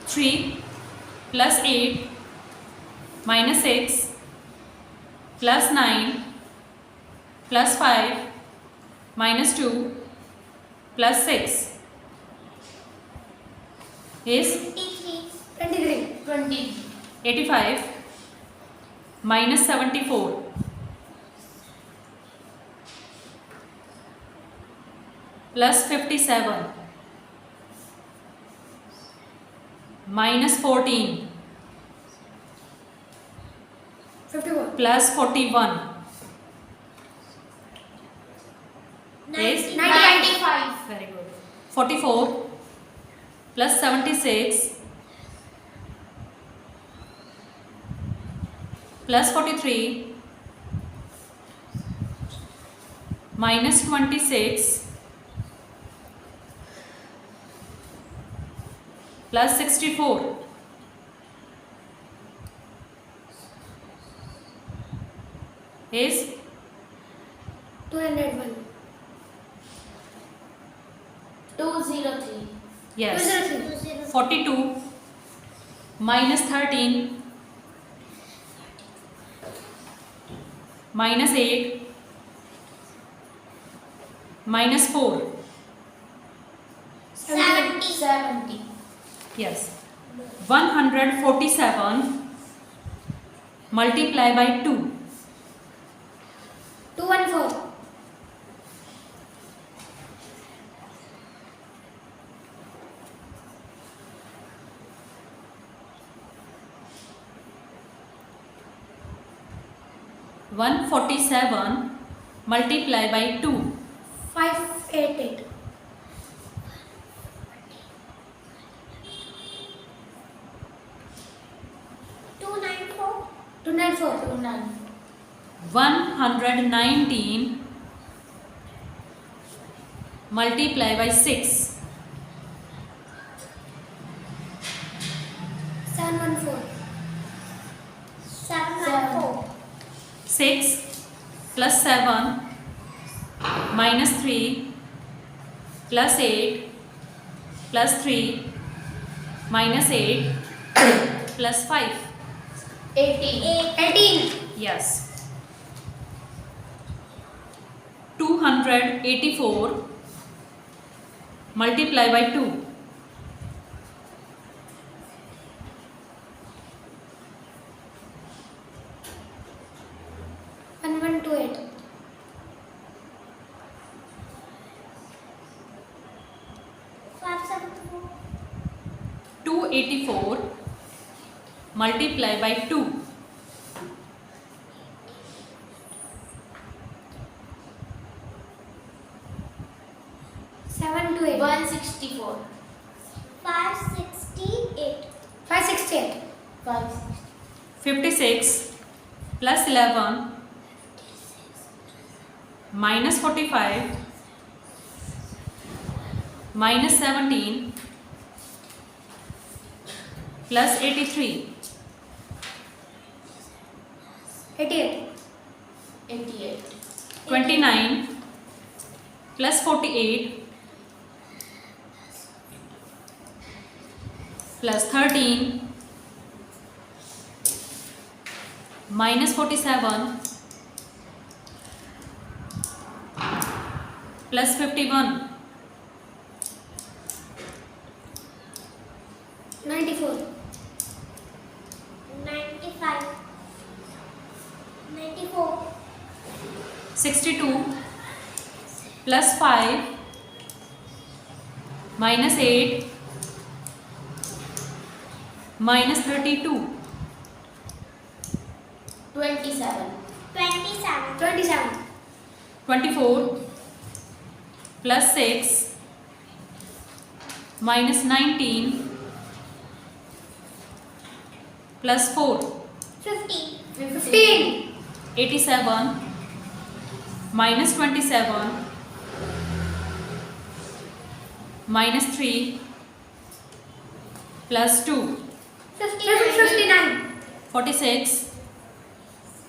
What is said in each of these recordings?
3 plus 8 minus 6 plus 9 plus 5 minus 2 plus 6 is 85 minus 74 plus 57 minus 14 51 plus 41 is 95. very good. 44 plus 76 plus 43 minus 26 plus 64 is 201. 203. yes 203. 42 minus 13 minus 8 minus 4 70. yes 147 multiply by 2 214. 147 multiply by 2 588. 294. 119 multiply by 6 714. 6 plus 7 minus 3 plus 8 plus 3 minus 8 plus 5 18. yes 284 multiply by 2 1128. 284 multiply by 2 728. 164. 568. 56 plus 11 minus 45 minus 17 plus 83 88. 29 plus 48 plus 13 minus 47 plus 51 94. 62 plus 5 minus 8 minus 32 27. 24 plus 6 minus 19 plus 4 15. 87 minus 27 minus 3 plus 2 59. 46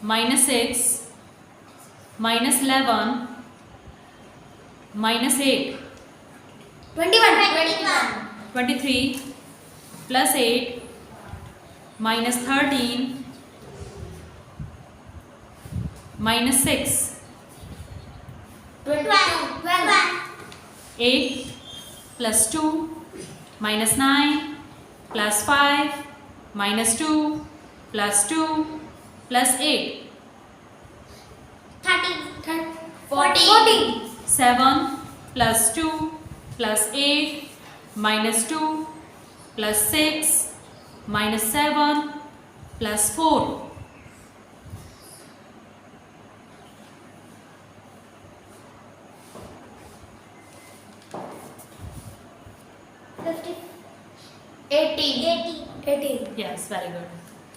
minus 6 minus 11 minus 8 21. 23 plus 8 minus 13 minus 6 12. 8 plus 2 minus 9 plus 5 minus 2 plus 2 plus 8 14. 7 plus 2 plus 8 minus 2 plus 6 minus 7 plus 4 18. 18. Yes, very good.